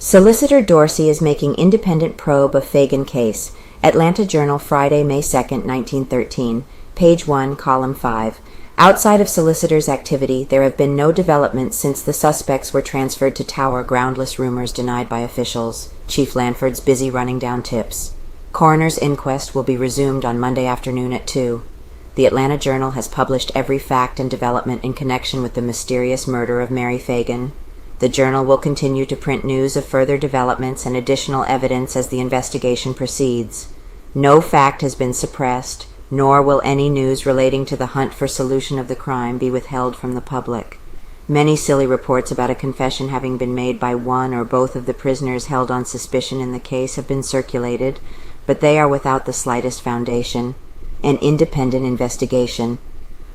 Solicitor Dorsey is making independent probe of Phagan case. Atlanta Journal, Friday, May 2, 1913, page 1, column 5. Outside of solicitor's activity, there have been no developments since the suspects were transferred to Tower. Groundless rumors denied by officials. Chief Lanford's busy running down tips. Coroner's inquest will be resumed on Monday afternoon at 2. The Atlanta Journal has published every fact and development in connection with the mysterious murder of Mary Phagan. The Journal will continue to print news of further developments and additional evidence as the investigation proceeds. No fact has been suppressed, nor will any news relating to the hunt for solution of the crime be withheld from the public. Many silly reports about a confession having been made by one or both of the prisoners held on suspicion in the case have been circulated, but they are without the slightest foundation. An independent investigation.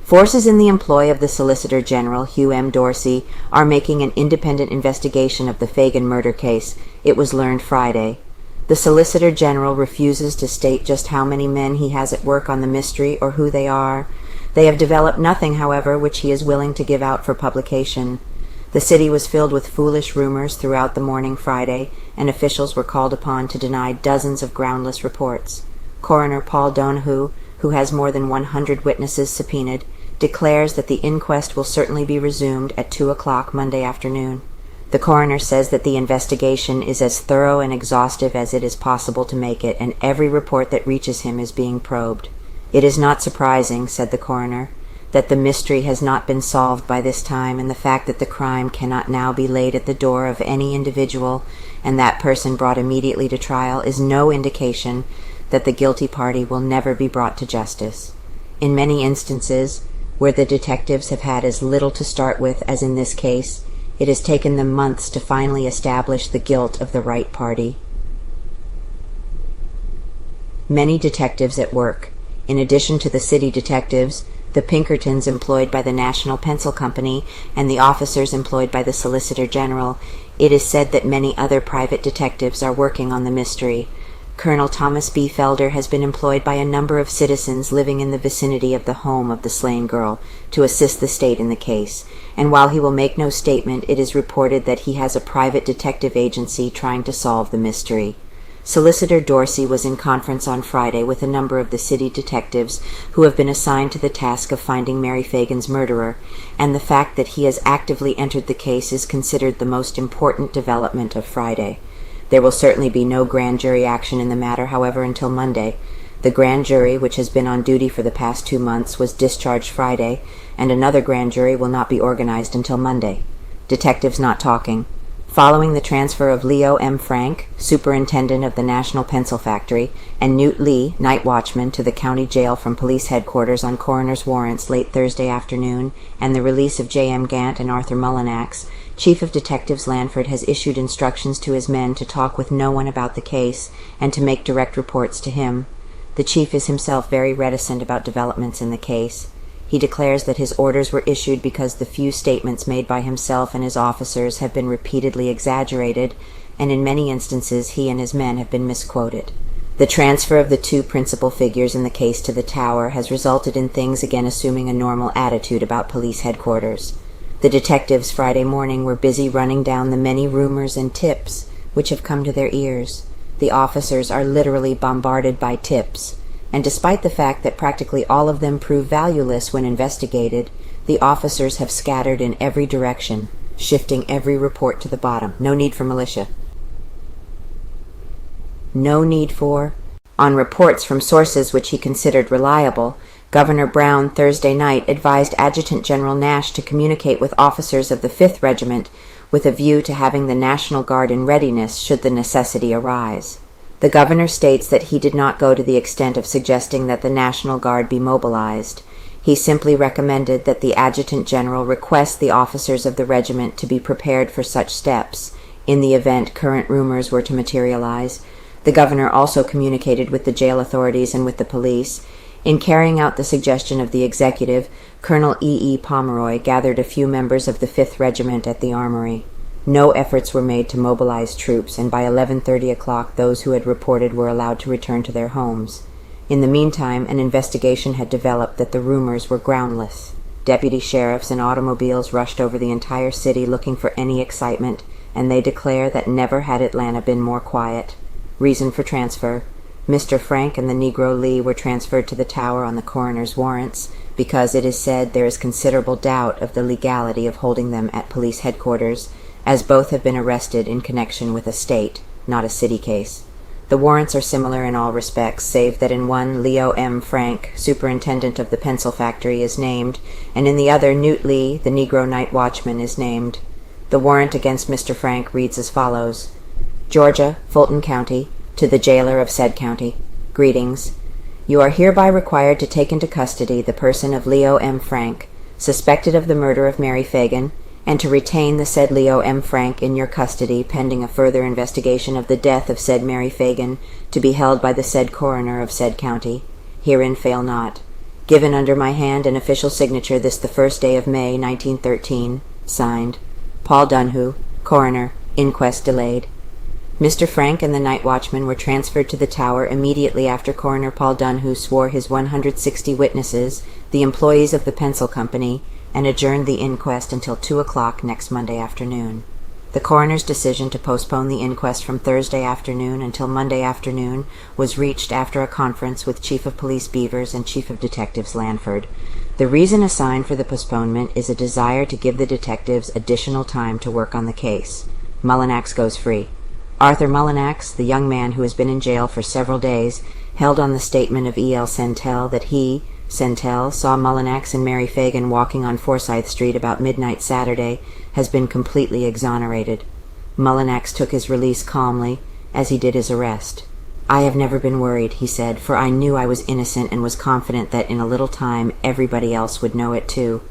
Forces in the employ of the Solicitor General Hugh M. Dorsey are making an independent investigation of the Phagan murder case. It was learned Friday. The Solicitor General refuses to state just how many men he has at work on the mystery or who they are. They have developed nothing, however, which he is willing to give out for publication. The city was filled with foolish rumors throughout the morning Friday, and officials were called upon to deny dozens of groundless reports. Coroner Paul Donehoo, who has more than 100 witnesses subpoenaed, declares that the inquest will certainly be resumed at 2 o'clock Monday afternoon. The coroner says that the investigation is as thorough and exhaustive as it is possible to make it, and every report that reaches him is being probed. It is not surprising, said the coroner, that the mystery has not been solved by this time, and the fact that the crime cannot now be laid at the door of any individual, and that person brought immediately to trial, is no indication that the guilty party will never be brought to justice. In many instances, where the detectives have had as little to start with as in this case, it has taken them months to finally establish the guilt of the right party. Many detectives at work. In addition to the city detectives, the Pinkertons employed by the National Pencil Company, and the officers employed by the Solicitor General, it is said that many other private detectives are working on the mystery. Colonel Thomas B. Felder has been employed by a number of citizens living in the vicinity of the home of the slain girl to assist the state in the case, and while he will make no statement, it is reported that he has a private detective agency trying to solve the mystery. Solicitor Dorsey was in conference on Friday with a number of the city detectives who have been assigned to the task of finding Mary Phagan's murderer, and the fact that he has actively entered the case is considered the most important development of Friday. There will certainly be no grand jury action in the matter, however, until Monday. The grand jury, which has been on duty for the past 2 months, was discharged Friday, and another grand jury will not be organized until Monday. Detectives not talking. Following the transfer of Leo M. Frank, superintendent of the National Pencil Factory, and Newt Lee, night watchman, to the county jail from police headquarters on coroner's warrants late Thursday afternoon, and the release of J. M. Gant and Arthur Mullinax, Chief of Detectives Lanford has issued instructions to his men to talk with no one about the case and to make direct reports to him. The chief is himself very reticent about developments in the case. He declares that his orders were issued because the few statements made by himself and his officers have been repeatedly exaggerated, and in many instances he and his men have been misquoted. The transfer of the 2 principal figures in the case to the Tower has resulted in things again assuming a normal attitude about police headquarters. The detectives Friday morning were busy running down the many rumors and tips which have come to their ears. The officers are literally bombarded by tips, and despite the fact that practically all of them prove valueless when investigated, the officers have scattered in every direction, shifting every report to the bottom. No need for militia. No need for. On reports from sources which he considered reliable, Governor Brown Thursday night advised Adjutant General Nash to communicate with officers of the 5th Regiment with a view to having the National Guard in readiness should the necessity arise. The governor states that he did not go to the extent of suggesting that the National Guard be mobilized. He simply recommended that the Adjutant General request the officers of the regiment to be prepared for such steps, in the event current rumors were to materialize. The governor also communicated with the jail authorities and with the police. In carrying out the suggestion of the executive, Colonel E. Pomeroy gathered a few members of the 5th Regiment at the Armory. No efforts were made to mobilize troops, and by 11:30 o'clock those who had reported were allowed to return to their homes. In the meantime, an investigation had developed that the rumors were groundless. Deputy sheriffs and automobiles rushed over the entire city looking for any excitement, and they declare that never had Atlanta been more quiet. Reason for transfer: Mr. Frank and the Negro Lee were transferred to the tower on the coroner's warrants because it is said there is considerable doubt of the legality of holding them at police headquarters, as both have been arrested in connection with a state, not a city case. The warrants are similar in all respects, save that in one Leo M. Frank, superintendent of the pencil factory, is named, and in the other Newt Lee, the Negro night watchman, is named. The warrant against Mr. Frank reads as follows: Georgia, Fulton County, to the jailer of said county. Greetings. You are hereby required to take into custody the person of Leo M. Frank, suspected of the murder of Mary Phagan, and to retain the said Leo M. Frank in your custody pending a further investigation of the death of said Mary Phagan, to be held by the said coroner of said county. Herein fail not. Given under my hand and official signature this the 1st day of May, 1913. Signed, Paul Donehoo, Coroner, Inquest delayed. Mr. Frank and the night watchman were transferred to the tower immediately after Coroner Paul Donehoo swore his 160 witnesses, the employees of the pencil company, and adjourned the inquest until 2 o'clock next Monday afternoon. The coroner's decision to postpone the inquest from Thursday afternoon until Monday afternoon was reached after a conference with Chief of Police Beavers and Chief of Detectives Lanford. The reason assigned for the postponement is a desire to give the detectives additional time to work on the case. Mullinax goes free. Arthur Mullinax, the young man who has been in jail for several days, held on the statement of E.L. Centel that he, Centel, saw Mullinax and Mary Phagan walking on Forsyth Street about midnight Saturday, has been completely exonerated. Mullinax took his release calmly, as he did his arrest. I have never been worried, he said, for I knew I was innocent and was confident that in a little time everybody else would know it too.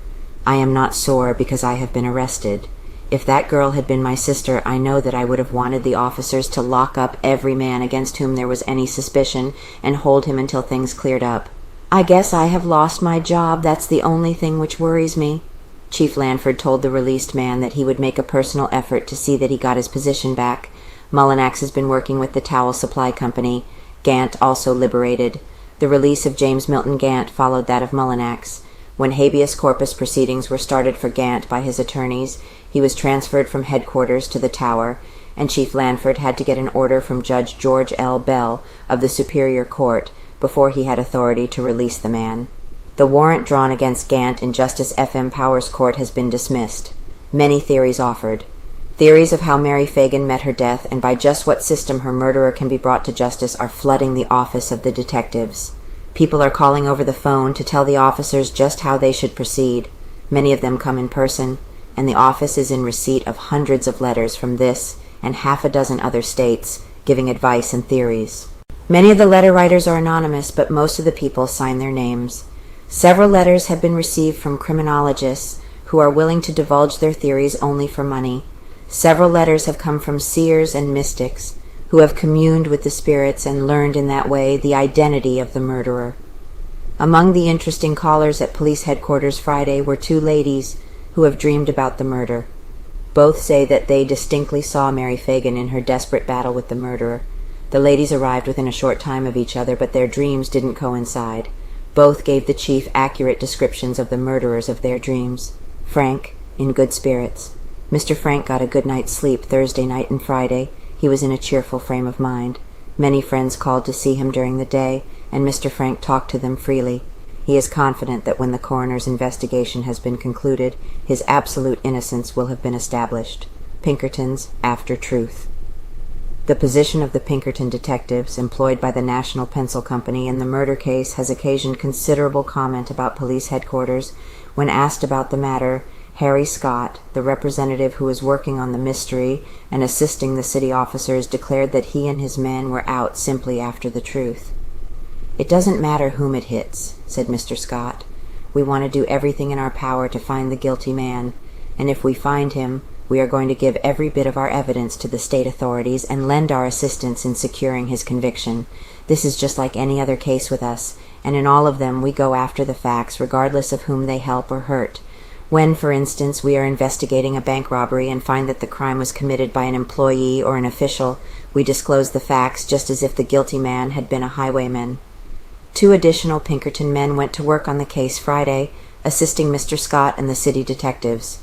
I am not sore because I have been arrested. If that girl had been my sister, I know that I would have wanted the officers to lock up every man against whom there was any suspicion and hold him until things cleared up. I guess I have lost my job. That's the only thing which worries me. Chief Lanford told the released man that he would make a personal effort to see that he got his position back. Mullinax has been working with the Towel Supply Company. Gant also liberated. The release of James Milton Gant followed that of Mullinax. When habeas corpus proceedings were started for Gant by his attorneys, he was transferred from headquarters to the Tower, and Chief Lanford had to get an order from Judge George L. Bell of the Superior Court before he had authority to release the man. The warrant drawn against Gant in Justice F. M. Powers' court has been dismissed. Many theories offered. Theories of how Mary Phagan met her death and by just what system her murderer can be brought to justice are flooding the office of the detectives. People are calling over the phone to tell the officers just how they should proceed. Many of them come in person, and the office is in receipt of hundreds of letters from this and half a dozen other states giving advice and theories. Many of the letter writers are anonymous, but most of the people sign their names. Several letters have been received from criminologists who are willing to divulge their theories only for money. Several letters have come from seers and mystics who have communed with the spirits and learned in that way the identity of the murderer. Among the interesting callers at police headquarters Friday were 2 ladies who have dreamed about the murder. Both say that they distinctly saw Mary Phagan in her desperate battle with the murderer. The ladies arrived within a short time of each other, but their dreams didn't coincide. Both gave the chief accurate descriptions of the murderers of their dreams. Frank, in good spirits. Mr. Frank got a good night's sleep Thursday night and Friday. He was in a cheerful frame of mind. Many friends called to see him during the day, and Mr. Frank talked to them freely. He is confident that when the coroner's investigation has been concluded, his absolute innocence will have been established. Pinkerton's After Truth. The position of the Pinkerton detectives, employed by the National Pencil Company in the murder case, has occasioned considerable comment about police headquarters. When asked about the matter, Harry Scott, the representative who was working on the mystery and assisting the city officers, declared that he and his men were out simply after the truth. "It doesn't matter whom it hits," said Mr. Scott. "We want to do everything in our power to find the guilty man, and if we find him, we are going to give every bit of our evidence to the state authorities and lend our assistance in securing his conviction. This is just like any other case with us, and in all of them we go after the facts regardless of whom they help or hurt. When, for instance, we are investigating a bank robbery and find that the crime was committed by an employee or an official, we disclose the facts just as if the guilty man had been a highwayman." 2 additional Pinkerton men went to work on the case Friday, assisting Mr. Scott and the city detectives.